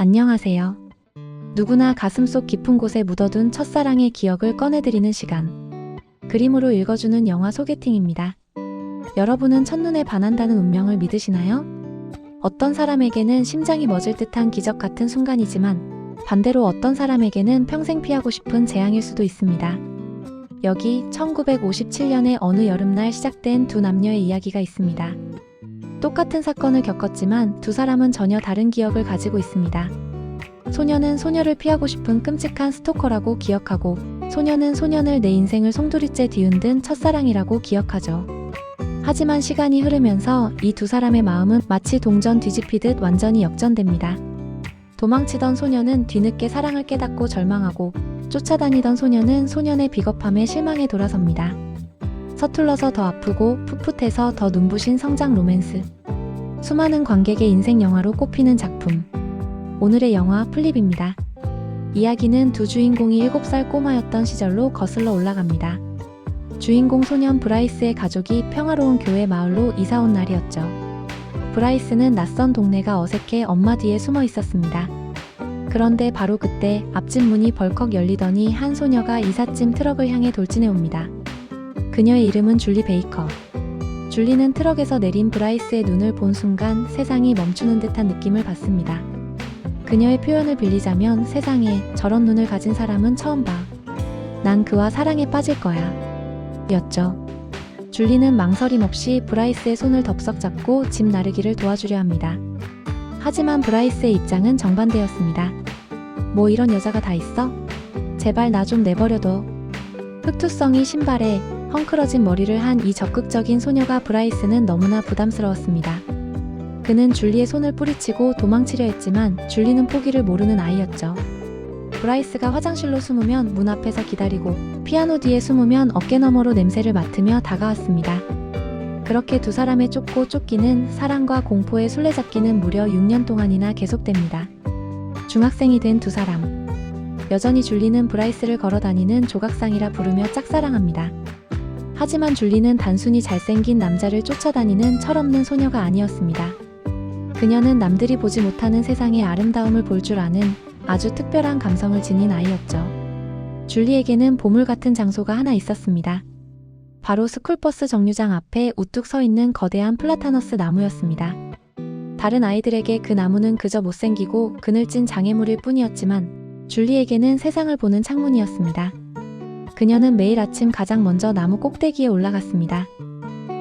안녕하세요. 누구나 가슴속 깊은 곳에 묻어둔 첫사랑의 기억을 꺼내드리는 시간. 그림으로 읽어주는 영화 소개팅입니다. 여러분은 첫눈에 반한다는 운명을 믿으시나요? 어떤 사람에게는 심장이 멎을 듯한 기적 같은 순간이지만 반대로 어떤 사람에게는 평생 피하고 싶은 재앙일 수도 있습니다. 여기 1957년의 어느 여름날 시작된 두 남녀의 이야기가 있습니다. 똑같은 사건을 겪었지만 두 사람은 전혀 다른 기억을 가지고 있습니다. 소녀는 소녀를 피하고 싶은 끔찍한 스토커라고 기억하고 소녀는 소년을 내 인생을 송두리째 뒤흔든 첫사랑이라고 기억하죠. 하지만 시간이 흐르면서 이 두 사람의 마음은 마치 동전 뒤집히듯 완전히 역전됩니다. 도망치던 소녀는 뒤늦게 사랑을 깨닫고 절망하고 쫓아다니던 소녀는 소년의 비겁함에 실망해 돌아섭니다. 서툴러서 더 아프고 풋풋해서 더 눈부신 성장 로맨스. 수많은 관객의 인생 영화로 꼽히는 작품. 오늘의 영화 플립입니다. 이야기는 두 주인공이 7살 꼬마였던 시절로 거슬러 올라갑니다. 주인공 소년 브라이스의 가족이 평화로운 교회 마을로 이사온 날이었죠. 브라이스는 낯선 동네가 어색해 엄마 뒤에 숨어 있었습니다. 그런데 바로 그때 앞집 문이 벌컥 열리더니 한 소녀가 이삿짐 트럭을 향해 돌진해 옵니다. 그녀의 이름은 줄리 베이커. 줄리는 트럭에서 내린 브라이스의 눈을 본 순간 세상이 멈추는 듯한 느낌을 받습니다. 그녀의 표현을 빌리자면 세상에 저런 눈을 가진 사람은 처음 봐. 난 그와 사랑에 빠질 거야. 였죠. 줄리는 망설임 없이 브라이스의 손을 덥석 잡고 집 나르기를 도와주려 합니다. 하지만 브라이스의 입장은 정반대였습니다. 뭐 이런 여자가 다 있어? 제발 나 좀 내버려둬. 흑투성이 신발에 헝클어진 머리를 한 이 적극적인 소녀가 브라이스는 너무나 부담스러웠습니다. 그는 줄리의 손을 뿌리치고 도망치려 했지만 줄리는 포기를 모르는 아이였죠. 브라이스가 화장실로 숨으면 문 앞에서 기다리고 피아노 뒤에 숨으면 어깨너머로 냄새를 맡으며 다가왔습니다. 그렇게 두 사람의 쫓고 쫓기는 사랑과 공포의 술래잡기는 무려 6년 동안이나 계속됩니다. 중학생이 된 두 사람. 여전히 줄리는 브라이스를 걸어다니는 조각상이라 부르며 짝사랑합니다. 하지만 줄리는 단순히 잘생긴 남자를 쫓아다니는 철없는 소녀가 아니었습니다. 그녀는 남들이 보지 못하는 세상의 아름다움을 볼 줄 아는 아주 특별한 감성을 지닌 아이였죠. 줄리에게는 보물 같은 장소가 하나 있었습니다. 바로 스쿨버스 정류장 앞에 우뚝 서 있는 거대한 플라타너스 나무였습니다. 다른 아이들에게 그 나무는 그저 못생기고 그늘진 장애물일 뿐이었지만 줄리에게는 세상을 보는 창문이었습니다. 그녀는 매일 아침 가장 먼저 나무 꼭대기에 올라갔습니다.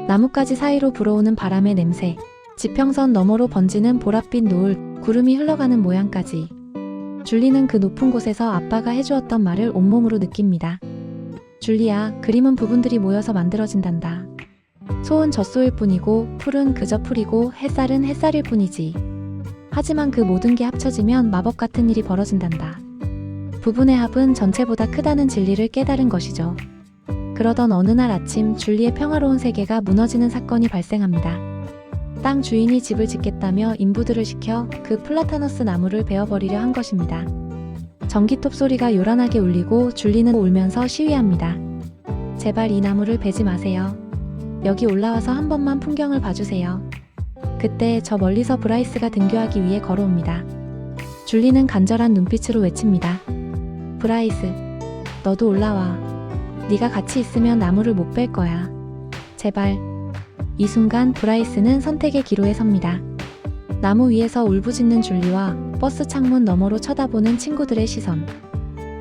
나뭇가지 사이로 불어오는 바람의 냄새, 지평선 너머로 번지는 보랏빛 노을, 구름이 흘러가는 모양까지. 줄리는 그 높은 곳에서 아빠가 해주었던 말을 온몸으로 느낍니다. 줄리야, 그림은 부분들이 모여서 만들어진단다. 소은 젖소일 뿐이고 풀은 그저 풀이고 햇살은 햇살일 뿐이지. 하지만 그 모든 게 합쳐지면 마법 같은 일이 벌어진단다. 부분의 합은 전체보다 크다는 진리를 깨달은 것이죠. 그러던 어느 날 아침 줄리의 평화로운 세계가 무너지는 사건이 발생합니다. 땅 주인이 집을 짓겠다며 인부들을 시켜 그 플라타너스 나무를 베어버리려 한 것입니다. 전기톱 소리가 요란하게 울리고 줄리는 울면서 시위합니다. 제발 이 나무를 베지 마세요. 여기 올라와서 한 번만 풍경을 봐주세요. 그때 저 멀리서 브라이스가 등교하기 위해 걸어옵니다. 줄리는 간절한 눈빛으로 외칩니다. 브라이스, 너도 올라와. 네가 같이 있으면 나무를 못 뺄 거야. 제발. 이 순간 브라이스는 선택의 기로에 섭니다. 나무 위에서 울부짖는 줄리와 버스 창문 너머로 쳐다보는 친구들의 시선.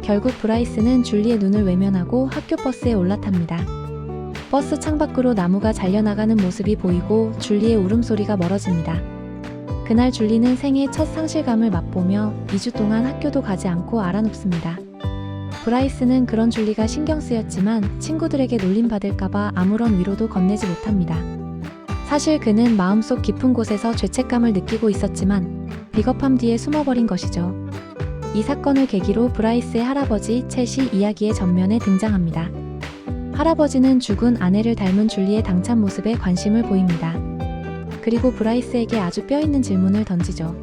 결국 브라이스는 줄리의 눈을 외면하고 학교 버스에 올라탑니다. 버스 창밖으로 나무가 잘려나가는 모습이 보이고 줄리의 울음소리가 멀어집니다. 그날 줄리는 생애 첫 상실감을 맛보며 2주 동안 학교도 가지 않고 알아눕습니다. 브라이스는 그런 줄리가 신경 쓰였지만 친구들에게 놀림받을까봐 아무런 위로도 건네지 못합니다. 사실 그는 마음속 깊은 곳에서 죄책감을 느끼고 있었지만 비겁함 뒤에 숨어버린 것이죠. 이 사건을 계기로 브라이스의 할아버지 챗이 이야기의 전면에 등장합니다. 할아버지는 죽은 아내를 닮은 줄리의 당찬 모습에 관심을 보입니다. 그리고 브라이스에게 아주 뼈있는 질문을 던지죠.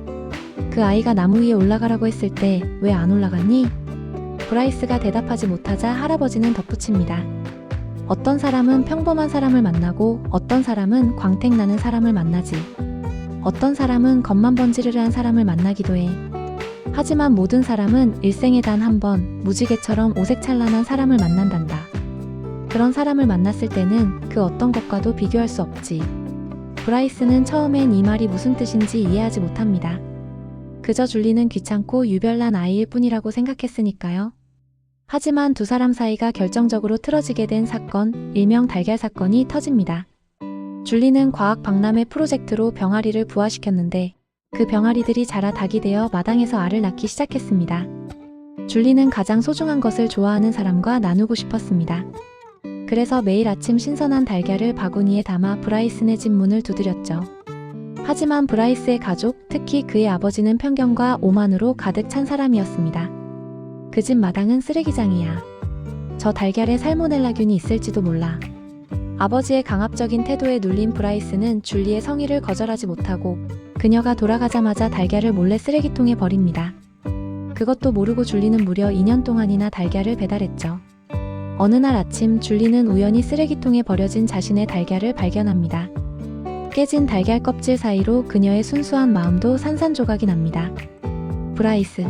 그 아이가 나무 위에 올라가라고 했을 때 왜 안 올라갔니? 브라이스가 대답하지 못하자 할아버지는 덧붙입니다. 어떤 사람은 평범한 사람을 만나고 어떤 사람은 광택나는 사람을 만나지. 어떤 사람은 겉만 번지르르한 사람을 만나기도 해. 하지만 모든 사람은 일생에 단 한 번 무지개처럼 오색찬란한 사람을 만난단다. 그런 사람을 만났을 때는 그 어떤 것과도 비교할 수 없지. 브라이스는 처음엔 이 말이 무슨 뜻인지 이해하지 못합니다. 그저 줄리는 귀찮고 유별난 아이일 뿐이라고 생각했으니까요. 하지만 두 사람 사이가 결정적으로 틀어지게 된 사건, 일명 달걀 사건이 터집니다. 줄리는 과학 박람회 프로젝트로 병아리를 부화시켰는데 그 병아리들이 자라 닭이 되어 마당에서 알을 낳기 시작했습니다. 줄리는 가장 소중한 것을 좋아하는 사람과 나누고 싶었습니다. 그래서 매일 아침 신선한 달걀을 바구니에 담아 브라이슨의 집 문을 두드렸죠. 하지만 브라이스의 가족, 특히 그의 아버지는 편견과 오만으로 가득 찬 사람이었습니다. 그 집 마당은 쓰레기장이야. 저 달걀에 살모넬라균이 있을지도 몰라. 아버지의 강압적인 태도에 눌린 브라이스는 줄리의 성의를 거절하지 못하고 그녀가 돌아가자마자 달걀을 몰래 쓰레기통에 버립니다. 그것도 모르고 줄리는 무려 2년 동안이나 달걀을 배달했죠. 어느 날 아침 줄리는 우연히 쓰레기통에 버려진 자신의 달걀을 발견합니다. 깨진 달걀 껍질 사이로 그녀의 순수한 마음도 산산조각이 납니다. 브라이스,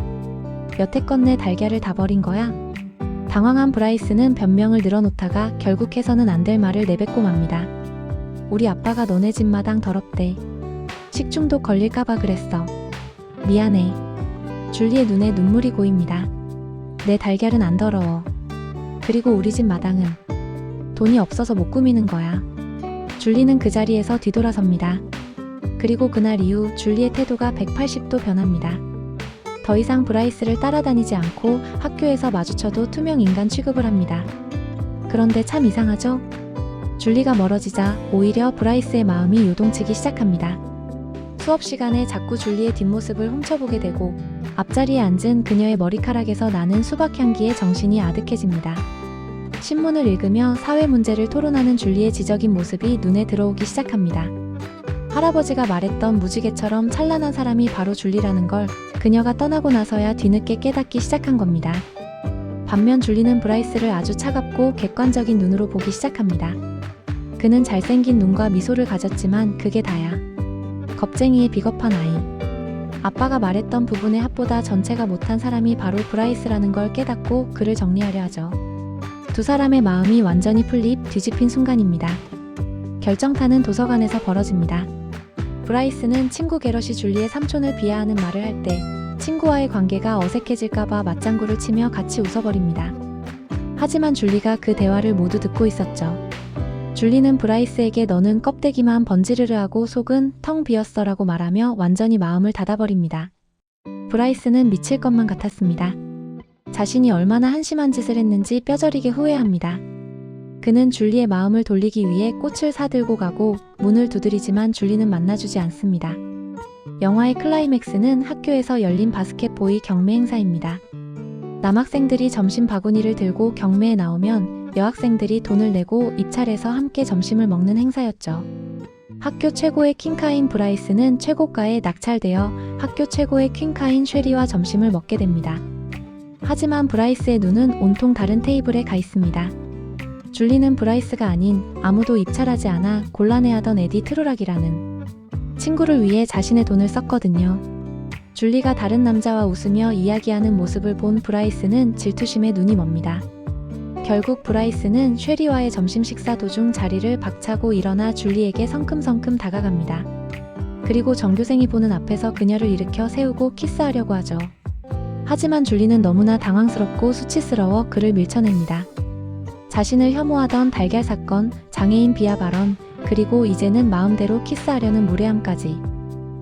여태껏 내 달걀을 다 버린 거야? 당황한 브라이스는 변명을 늘어놓다가 결국 해서는 안 될 말을 내뱉고 맙니다. 우리 아빠가 너네 집 마당 더럽대. 식중독 걸릴까봐 그랬어. 미안해. 줄리의 눈에 눈물이 고입니다. 내 달걀은 안 더러워. 그리고 우리 집 마당은 돈이 없어서 못 꾸미는 거야. 줄리는 그 자리에서 뒤돌아섭니다. 그리고 그날 이후 줄리의 태도가 180도 변합니다. 더 이상 브라이스를 따라다니지 않고 학교에서 마주쳐도 투명 인간 취급을 합니다. 그런데 참 이상하죠? 줄리가 멀어지자 오히려 브라이스의 마음이 요동치기 시작합니다. 수업 시간에 자꾸 줄리의 뒷모습을 훔쳐보게 되고 앞자리에 앉은 그녀의 머리카락에서 나는 수박 향기에 정신이 아득해집니다. 신문을 읽으며 사회 문제를 토론하는 줄리의 지적인 모습이 눈에 들어오기 시작합니다. 할아버지가 말했던 무지개처럼 찬란한 사람이 바로 줄리라는 걸 그녀가 떠나고 나서야 뒤늦게 깨닫기 시작한 겁니다. 반면 줄리는 브라이스를 아주 차갑고 객관적인 눈으로 보기 시작합니다. 그는 잘생긴 눈과 미소를 가졌지만 그게 다야. 겁쟁이의 비겁한 아이. 아빠가 말했던 부분의 합보다 전체가 못한 사람이 바로 브라이스라는 걸 깨닫고 그를 정리하려 하죠. 두 사람의 마음이 완전히 뒤집힌 순간입니다. 결정타는 도서관에서 벌어집니다. 브라이스는 친구 게럿이 줄리의 삼촌을 비하하는 말을 할 때 친구와의 관계가 어색해질까봐 맞장구를 치며 같이 웃어버립니다. 하지만 줄리가 그 대화를 모두 듣고 있었죠. 줄리는 브라이스에게 너는 껍데기만 번지르르하고 속은 텅 비었어라고 말하며 완전히 마음을 닫아버립니다. 브라이스는 미칠 것만 같았습니다. 자신이 얼마나 한심한 짓을 했는지 뼈저리게 후회합니다. 그는 줄리의 마음을 돌리기 위해 꽃을 사들고 가고 문을 두드리지만 줄리는 만나주지 않습니다. 영화의 클라이맥스는 학교에서 열린 바스켓보이 경매 행사입니다. 남학생들이 점심 바구니를 들고 경매에 나오면 여학생들이 돈을 내고 입찰해서 함께 점심을 먹는 행사였죠. 학교 최고의 킹카인 브라이스는 최고가에 낙찰되어 학교 최고의 퀸카인 쉐리와 점심을 먹게 됩니다. 하지만 브라이스의 눈은 온통 다른 테이블에 가 있습니다. 줄리는 브라이스가 아닌 아무도 입찰하지 않아 곤란해하던 에디 트로락이라는 친구를 위해 자신의 돈을 썼거든요. 줄리가 다른 남자와 웃으며 이야기하는 모습을 본 브라이스는 질투심에 눈이 멉니다. 결국 브라이스는 쉐리와의 점심 식사 도중 자리를 박차고 일어나 줄리에게 성큼성큼 다가갑니다. 그리고 전교생이 보는 앞에서 그녀를 일으켜 세우고 키스하려고 하죠. 하지만 줄리는 너무나 당황스럽고 수치스러워 그를 밀쳐냅니다. 자신을 혐오하던 달걀 사건, 장애인 비하 발언, 그리고 이제는 마음대로 키스하려는 무례함까지.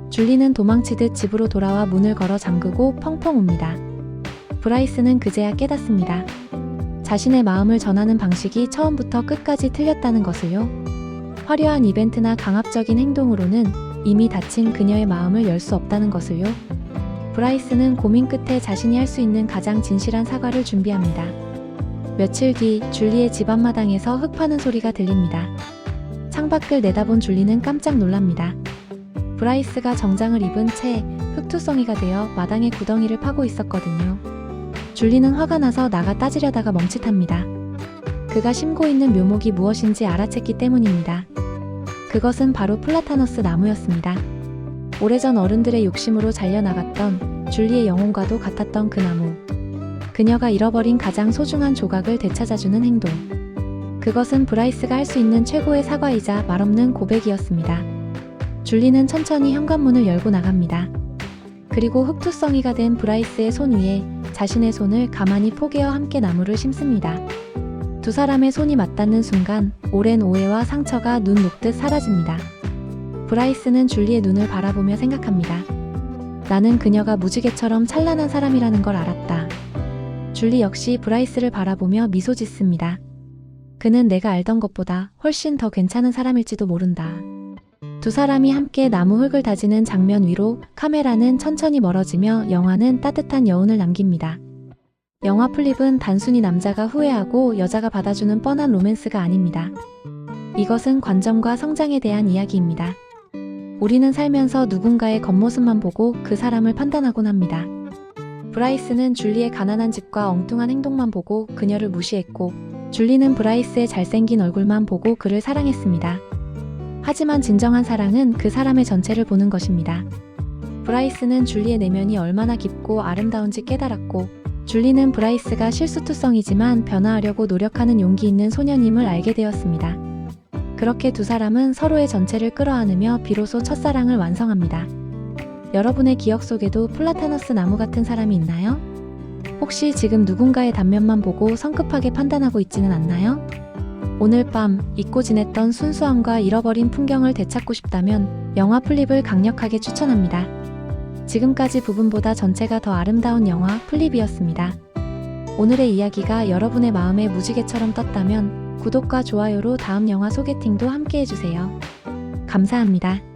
줄리는 도망치듯 집으로 돌아와 문을 걸어 잠그고 펑펑 웁니다. 브라이스는 그제야 깨닫습니다. 자신의 마음을 전하는 방식이 처음부터 끝까지 틀렸다는 것을요. 화려한 이벤트나 강압적인 행동으로는 이미 다친 그녀의 마음을 열 수 없다는 것을요. 브라이스는 고민 끝에 자신이 할 수 있는 가장 진실한 사과를 준비합니다. 며칠 뒤 줄리의 집 앞마당에서 흙 파는 소리가 들립니다. 창밖을 내다본 줄리는 깜짝 놀랍니다. 브라이스가 정장을 입은 채 흙투성이가 되어 마당에 구덩이를 파고 있었거든요. 줄리는 화가 나서 나가 따지려다가 멈칫합니다. 그가 심고 있는 묘목이 무엇인지 알아챘기 때문입니다. 그것은 바로 플라타너스 나무였습니다. 오래전 어른들의 욕심으로 잘려나갔던 줄리의 영혼과도 같았던 그 나무. 그녀가 잃어버린 가장 소중한 조각을 되찾아주는 행동. 그것은 브라이스가 할 수 있는 최고의 사과이자 말없는 고백이었습니다. 줄리는 천천히 현관문을 열고 나갑니다. 그리고 흑투성이가 된 브라이스의 손 위에 자신의 손을 가만히 포개어 함께 나무를 심습니다. 두 사람의 손이 맞닿는 순간 오랜 오해와 상처가 눈 녹듯 사라집니다. 브라이스는 줄리의 눈을 바라보며 생각합니다. 나는 그녀가 무지개처럼 찬란한 사람이라는 걸 알았다. 줄리 역시 브라이스를 바라보며 미소 짓습니다. 그는 내가 알던 것보다 훨씬 더 괜찮은 사람일지도 모른다. 두 사람이 함께 나무 흙을 다지는 장면 위로 카메라는 천천히 멀어지며 영화는 따뜻한 여운을 남깁니다. 영화 플립은 단순히 남자가 후회하고 여자가 받아주는 뻔한 로맨스가 아닙니다. 이것은 관점과 성장에 대한 이야기입니다. 우리는 살면서 누군가의 겉모습만 보고 그 사람을 판단하곤 합니다. 브라이스는 줄리의 가난한 집과 엉뚱한 행동만 보고 그녀를 무시했고, 줄리는 브라이스의 잘생긴 얼굴만 보고 그를 사랑했습니다. 하지만 진정한 사랑은 그 사람의 전체를 보는 것입니다. 브라이스는 줄리의 내면이 얼마나 깊고 아름다운지 깨달았고, 줄리는 브라이스가 실수투성이지만 변화하려고 노력하는 용기 있는 소년임을 알게 되었습니다. 그렇게 두 사람은 서로의 전체를 끌어안으며 비로소 첫사랑을 완성합니다. 여러분의 기억 속에도 플라타너스 나무 같은 사람이 있나요? 혹시 지금 누군가의 단면만 보고 성급하게 판단하고 있지는 않나요? 오늘 밤 잊고 지냈던 순수함과 잃어버린 풍경을 되찾고 싶다면 영화 플립을 강력하게 추천합니다. 지금까지 부분보다 전체가 더 아름다운 영화 플립이었습니다. 오늘의 이야기가 여러분의 마음에 무지개처럼 떴다면 구독과 좋아요로 다음 영화 소개팅도 함께 해주세요. 감사합니다.